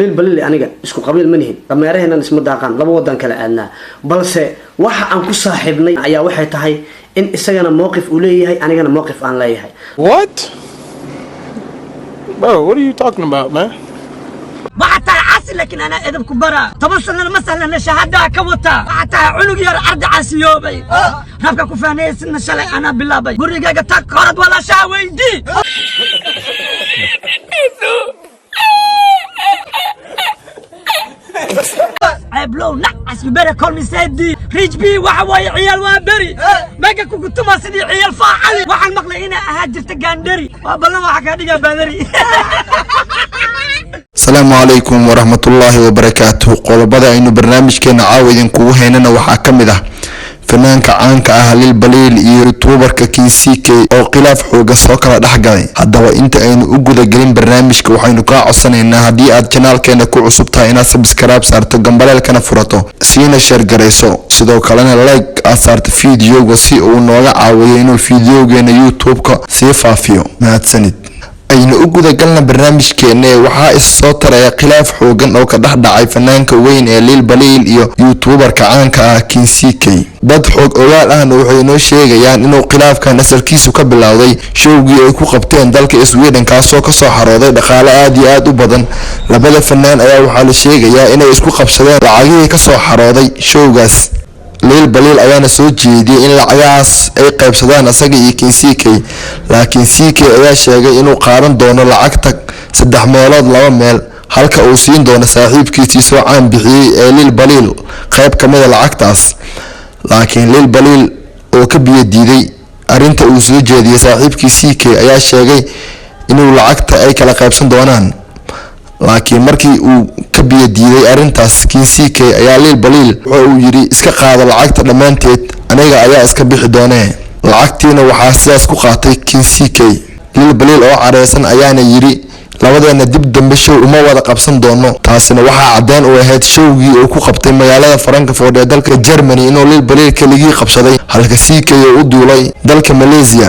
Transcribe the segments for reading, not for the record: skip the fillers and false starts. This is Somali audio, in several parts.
liil balil aniga isku qabiil ma nihin dameeraheena isma daaqaan laba wadan kala aadnaa balse waxa aan ku saaxiibnay ayaa waxay tahay in isagana mowqif uu leeyahay anigana mowqif aan leeyahay. What? Bro, what are you talking about, man? بعد عسل لكن أنا إذا بكبرة تبصلنا مثلا شهادة كوتا بعد عنق يا أرض عسيوبي رابك كفانيس إن شلي أنا بالله بي بريجا تقرض ولا شاوي دي عبلو نعس you better call me سيدي ريج بي وحوي عيال وابري باقي كنت ما سيدي عيال فاعلي وحن مقلي هنا أهجر تقاندري وابلنا ما حكادي بادري. السلام عليكم ورحمة الله وبركاته. قلبنا إنه برنامج كان عاود كوهيننا وحكمده فنانك عانك أهل البليل يوتيوبر كينسيكي أو خلاف حوق السوكرة دحقاي هذا وإنت أين أوجد جرين برنامج كوحين كا عصنا إن هدي القناة كان كو عصبتها إن سبسكرايب صارت جنبال كان فرطه سينا شير جريسو سدوا كلنا لايك أثرت فيديو وسي ونوع عاوين الفيديو جينا يوتيوب كا سيفا فيو ما تسند aynu u guda galna barnaamijkeena waxaa isoo taray khilaaf xoogan oo ka dhaxdhacay fanaanka weyn ee Lil Balil iyo YouTuberka caanka ah Kinsike. dad xoog ogaal ahna waxay noo sheegayaan inuu khilaafkan asalkiisu ka bilowday showgii ay ku qabteen dalka Sweden kaasoo ka soo xarooday dhaqaale aad iyo aad u badan. labada fanaan ayaa waxaa la sheegayaa inay isku qabsadeen lacagihii ka soo xarooday showgaas. Lil Balil ayaana soo jeediyay in lacagaas ay qaybsadaan asaga iyo Kinsike laakiin Kinsike ayaa sheegay inuu qaadan doono lacagta 3 meelood 2 meel halka uu siin doono saaxiibkiisii soo caan bixiyay ee Lil Balil qayb kamid ah lacagtaas. laakiin Lil Balil oo ka biyo diiday arinta uu soo jeediyay saaxiibkiisii Kinsike ayaa sheegay inuu lacagta ay kala qaybsan doonaan. laakiin markii uu ka biyo diiday arintaas Kinsike ayaa Lil Balil wuxuu yiri iska qaado lacagta dhamaanteed aniga ayaa iska bixi doonee. lacagtiina waxaa sidaas ku qaatay Kinsike. Lil Balil oo careysan ayaana yiri labadeena dib dambe show uma wada qabsan doono. taasina waxaa cadeen u ahayd showgii uu ku qabtay magaalada Frankfurt ee dalka Germany inuu Lil Balil kaligii qabsaday halka Kinsike uu u duulay dalka Malaysia.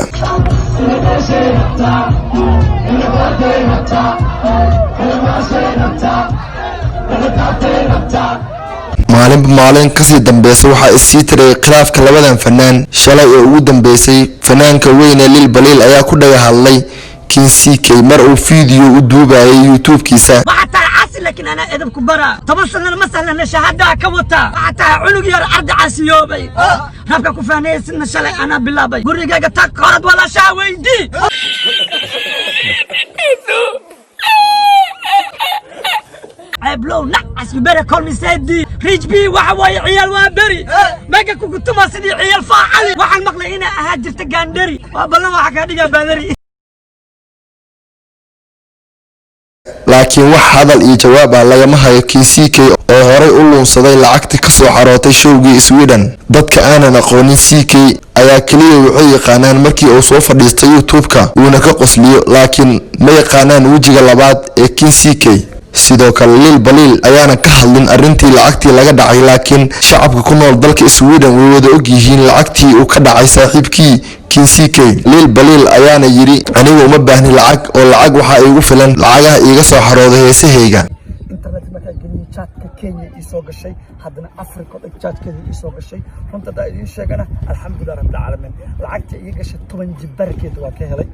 maalin kasii dambeysay waxaa isii tiray khilaafka labadan fanaan. shalay oo ugu dambeysay fanaanka weyn ee Lil Balil ayaa ku dhaga hadlay Kinsike mar uu fiidiyoo u duubayay YouTube-kiisa. بعد عسل لكن أنا إذا بكبرة تبصلنا مثلا شهادة كوتا بعد عنق يا أرض عسيوبي رابك كفانيس إن شلي أنا بالله بي بريجا تقرض ولا شاوي دي عبلو نعس you better call me سيدي ريج بي وحوي عيال وابري باقي كنت ما سيدي عيال فاعلي وحن مقلي هنا أهجر تقاندري وابلنا ما حكادي بادري. laakiin wax hadal iyo jawaab ah lagama hayo Kinsike oo horay u luunsaday lacagtii ka soo xarootay showgii Sweden. dadka aanan aqoonin Kinsike ayaa kaliya waxay yaqaanaan markii uu soo fadhiistay YouTube-ka uuna ka qosliyo laakiin ma yaqaanaan wajiga labaad ee Kinsike. sidoo kale Lil Balil ayaana ka hadlin arintii lacagtii laga dhacay laakiin shacabka ku nool dalka Sweden way wada og yihiin lacagtii uu ka dhacay saaxiibkii Kinsike. Lil Balil ayaana yiri anigu uma baahni lacag oo lacag waxa igu filan lacagaha iga soo xarooday heesahayga. internet markaa geliyay chatka Kenya isoo gashay haddana Afrika oo chatkeeda isoo gashay runta daa idin sheegana alxamdulillah rabbil caalamiin lacagta iga gashay 10 jibarkeed waa ka helay.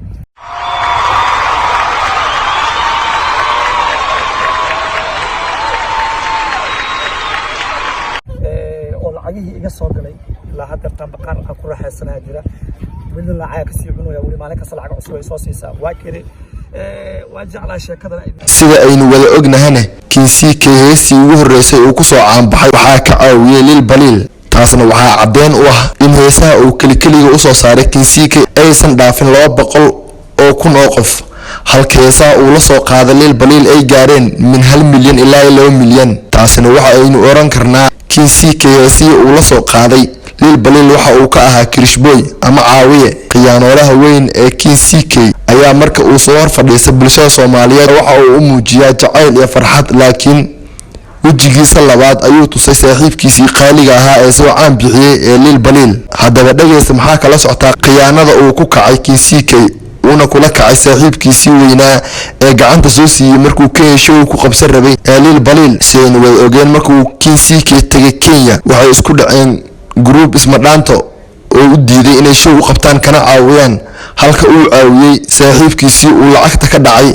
lacagihii iga soo galay ilaa hadda baqaan ku raaxaysanaa jira midna lacag ka sii cunaya wali maalin kasta lacag cusub ay soo siisaa waa kale waa jeclaa sheekadana. sida aynu wada ognahana Kinsike heestii ugu horeysay uu ku soo caanbaxay waxaa ka caawiyay Lil Balil. taasna waxaa cadeen u ah in heesaha uu kaliya u soo saaray Kinsike aysan dhaafin 200 oo kun oo qof halka heesaha uu la soo qaaday Lil Balil ay gaareen min 1 milyan ilaa 2 milyan. taasna waxa aynu oran karnaa Kinsike heesii uu la soo qaaday Lil Balil waxa uu ka ahaa Kirishboy ama caawiye. khiyaanoolaha weyn ee Kinsike ayaa marka uu soo hor fadhiistay bulshada Soomaaliyeed waxa uu u muujiyaa jacayl iyo farxad laakiin wajigiisa labaad ayuu tusay saaxiibkiisii qaaliga ahaa ee soo caan bixiyay ee Lil Balil. haddaba dhageysta maxaa kala soctaa khiyaanada uu ku kacay Kinsike uuna kula kacay saaxiibkiisii weynaa ee gacanta soo siiyey markuu kenya show ku qabsan rabay lil baliil sidaynu wada ogeen markuu kinsike tegay kenya waxay isku dhaceen gruub ismadhaanto oo u diiday inay show u qabtaan kana caawiyaan halka uu caawiyey saaxiibkiisii uu lacagta ka dhacay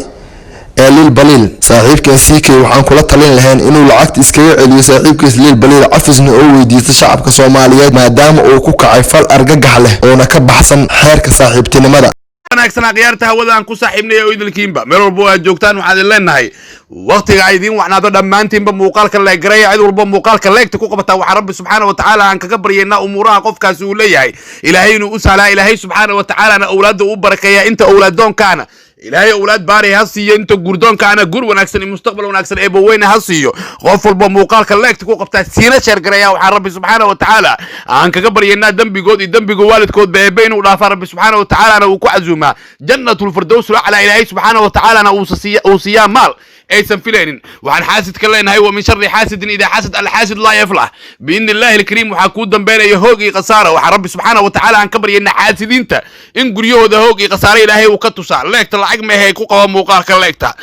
lil baliil saaxiibkan CK waxaan kula talin lahayn inuu lacagta iskaga celiyo saaxiibkiis lil baliil cafisna oo weydiisto shacabka Soomaaliyeed maadaama uu ku kacay fal argagax leh oo ka baxsan xeerka saaxiibtinimada wanaagsan qiyaarta hawada aan ku saaxiibnay oo idilkiinba meel walba aad joogtaan waxaan leenahay waqtiga ay idin waxnaado dhamaantiinba muuqaalka la garay cid walba muuqaalka leegta ku qabata waxa rabbi subhanahu wa ta'ala aan kaga baryeena umuraha qofkaas uu leeyahay ilaahay inuu u saalaa ilaahay subhanahu wa ta'ala awlaad u barakeeya inta awlaadonkaana ilaahay awlaad baari ha siiyo inta gurdoonkaana gur wanaagsan iyo mustaqbal wanaagsan ee baweyna ha siiyo qof walba muuqaalka leegta ku qabta siina sheer gareeya waxa rabbi subhanahu wa ta'ala aan kaga baryeena dambigood iyo dambiga waalidkood beebe inuu dhaafo rabbi subhanahu wa ta'ala uu ku azuma jannatul firdaws ala ilaahay subhanahu wa ta'ala uu siiya maal aysan filaynin waxaan xaasidka leenahay wa min sharri xaasidin idha xasad al xaasid la yaflah biin illahi al kareem waxa ku dambeeyo hoog iyo qasaaro waxa rabbi subhanahu wa ta'ala aan ka baryeena xaasidinta in guryahooda hoog iyo qasaaro ilaahay uu ka tusaa leegta lacag ma hay ku qaba muuqaalka leegta